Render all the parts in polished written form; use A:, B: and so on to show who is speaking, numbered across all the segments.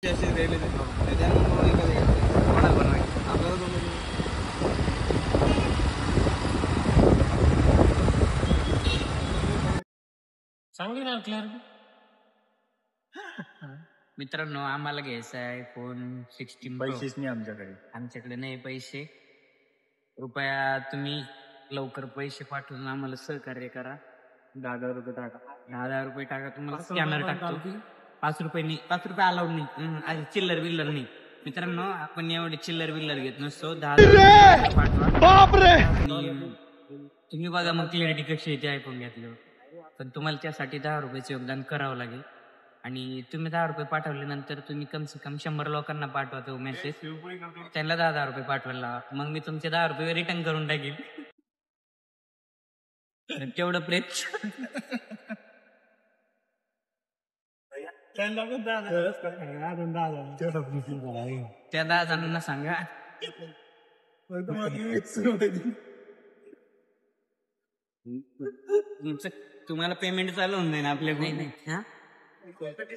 A: चांगली ना क्लिअर. मित्रांनो आम्हाला घ्यायचा आहे फोन 16 Pro.
B: पैसेच नाही
A: आमच्याकडे नाही पैसे. कृपया तुम्ही लवकर पैसे पाठवून आम्हाला सहकार्य करा.
B: 10,000 रुपये टाका.
A: 10,000 रुपये टाका. तुम्हाला स्कॅनर टाकतो. 5 रुपये नाही, 5 रुपये अलाउड नाही. चिल्लर बिल्लर नाही. मित्रांनो आपण एवढे चिल्लर बिल्लर घेत नसतो. 10,000 पाठवा. तुम्ही बघा मग क्लिअरिटी कशी येते आयफोन घेतल्यावर. पण तुम्हाला त्यासाठी 10 रुपयाचे योगदान करावं लागेल. आणि तुम्ही 10 रुपये पाठवल्यानंतर तुम्ही कम से कम 100 लोकांना पाठवा तो मेसेज. त्यांना 10,000 रुपये पाठवायला लावा. मग मी तुमचे 10 रुपये रिटर्न करून टाकेन. तेवढं प्रेम. त्या 10 जणांना सांगा. तुम्हाला पेमेंट चालू होऊन जाईल आपल्या. नाही हा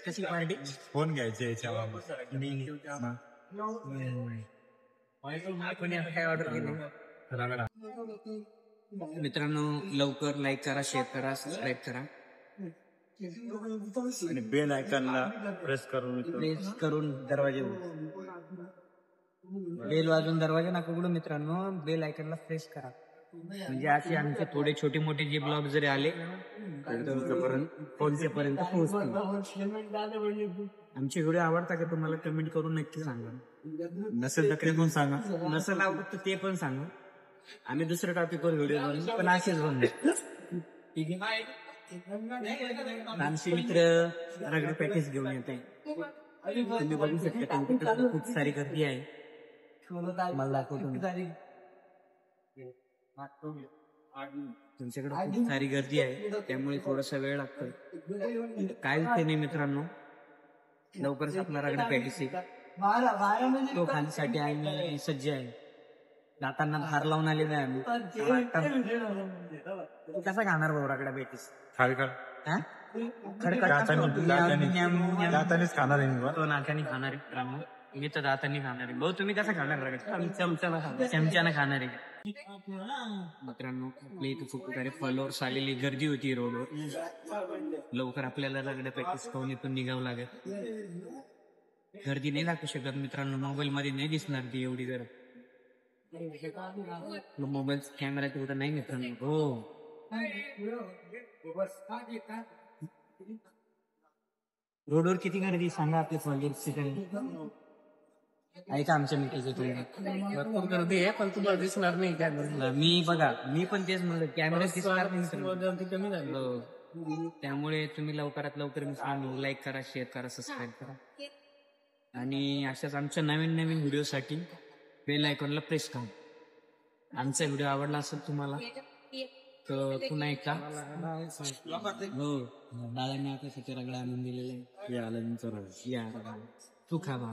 A: कशी पार्टी
B: फोन घ्यायचे
A: काय ऑर्डर केली. मित्रांनो लवकर लाईक करा, शेअर करा, सबस्क्राईब करा
B: आणि बेल आयकॉनला प्रेस
A: करून दरवाजे बेल वाजून दरवाजा नका उघडू. मित्रांनो बेल आयकॉनला प्रेस करा. म्हणजे असे आमचे थोडे छोटे मोठे जे ब्लॉग जरी आले पोहोचतील. आमचे व्हिडिओ आवडता का तुम्हाला कमेंट करून नक्की सांगा.
B: नसेल तर पण सांगा.
A: नसेल आवडत ते पण सांगा. आम्ही दुसऱ्या टॉपिकवर व्हिडिओ बनवू पण असेच बनवू. ठीक आहे. आमचे मित्र रगडे पॅकेज घेऊन येत आहे. तुम्ही बघू शकता त्यांच्याकडे खूप सारी गर्दी आहे. मला दाखवतो. तुमच्याकडे खूप सारी गर्दी आहे त्यामुळे थोडासा वेळ लागतोय. काय विषय नाही मित्रांनो, लवकरच आपला रगडा पॅकेज तो खाण्यासाठी आम्ही सज्ज आहे. दातांना हार लावून आलेला आहे आम्ही. कसा खाणार भाऊ रगडा पॅकेज?
B: दातानेच खाणार आहे.
A: तो नाकाने खाणार आहे. मी तर दातांनी खाणार आहे. भाऊ तुम्ही कसा खाणार रगडा? चमच्यानं खाणार आहे. मित्रांनो आपल्या इथे खूप सारे फॉलोअर्स आलेली गर्दी होती रोडवर. लवकर आपल्याला रगडा पॅकेज खाऊन इथून निघावं लागेल. गर्दी नाही दाखवू शकत मित्रांनो, मोबाईल मध्ये नाही दिसणार ती एवढी गर्दी. मोबाईल कॅमेरा तेवढा नाही मित्रांनो. हो रोडवर किती गर्दी सांगा आपल्या फॉलोअर्स. ऐका आमच्या मित्राचं तुम्ही भरपूर गर्दी आहे पण तुम्हाला दिसणार नाही कॅमेरा. मी बघा मी पण तेच म्हणलं कॅमेरा दिसणार नाही कमी झालं. त्यामुळे तुम्ही लवकरात लवकर मित्रांनो लाईक करा, शेअर करा, सबस्क्राईब करा. आणि अशाच आमच्या नवीन नवीन व्हिडिओसाठी बेल आयकॉनला प्रेस करा. आमचा व्हिडिओ आवडला असेल तुम्हाला तर पुन्हा एकदा हो दादांनी आपल्यासाठी रगडा आणून दिलेला आहे. या तू खा बा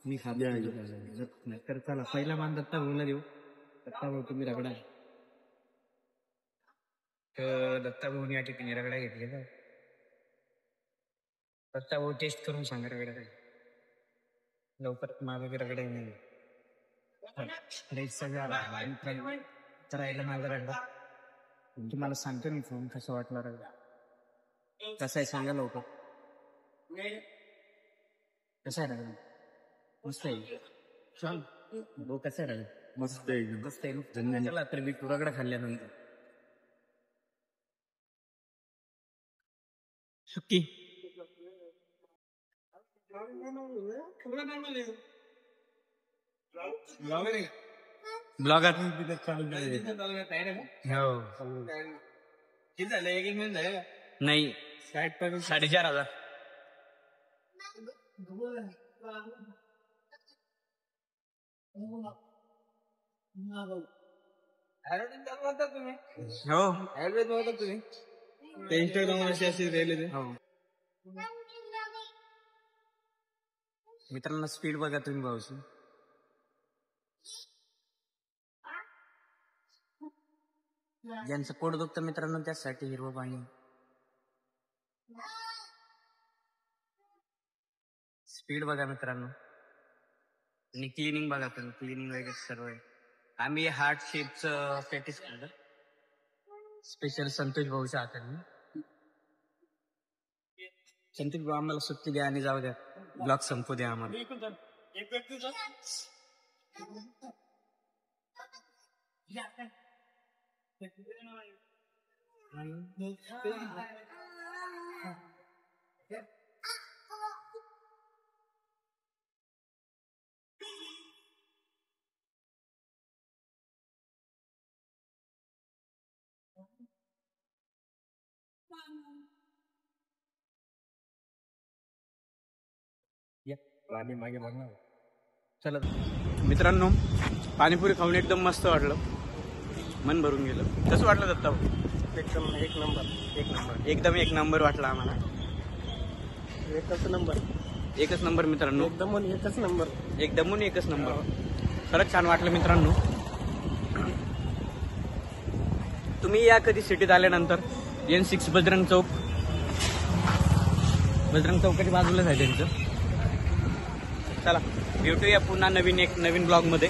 A: मी खात तर चला पहिला मान दत्ता भाऊला देऊ. दत्ता भाऊ तुम्ही रगडा तर दत्ता भाऊनी या ठिकाणी रगडा घेतलेला. दत्ता भाऊ टेस्ट करून सांगा रगडा काय. लवकर माझा रगडा नाही करायला माझा रगडा. तुम्हाला सांगतो मी फोन कसा वाटला रगडा. कसा आहे सांगा लवकर. कसा आहे रगडा? मस्त आहे. छान भाऊ कसा आहे रगडा?
B: मस्त आहे.
A: मस्त आहे. धन्यवाद. तर मी रगडा खाल्ल्यानंतर सुट्टी ब्लॉगर नाही 4,500. मित्रांनो स्पीड बघा तुम्ही भाऊची. ज्यांचं पोट दुखतं मित्रांनो त्यासाठी हिरवं पाणी. स्पीड बघा मित्रांनो आणि क्लिनिंग बघा तुम्ही, क्लिनिंग वगैरे सर्व आहे. आम्ही हार्ट शेपचं पॅटीस खाल्लं स्पेशल संतोष भाऊच्या हाताने. संतोष भाऊ आम्हाला सुट्टी द्या आणि जाऊ द्या, ब्लॉग संपू द्या आम्हाला. मागे बघणार. चला मित्रांनो, पाणीपुरी खाऊन एकदम मस्त वाटलं, मन भरून गेलं. कसं वाटलं दत्ता? एकदम एक नंबर एकदम एक नंबर वाटला आम्हाला. एकच नंबर मित्रांनो, एकदम एकच नंबर. खरंच छान वाटलं मित्रांनो. तुम्ही या कधी सिटीत आल्यानंतर N6 बजरंग चौकाच्या बाजूलाच आहे त्यांचं. चला भेटूया पुन्हा नवीन ब्लॉग मध्ये.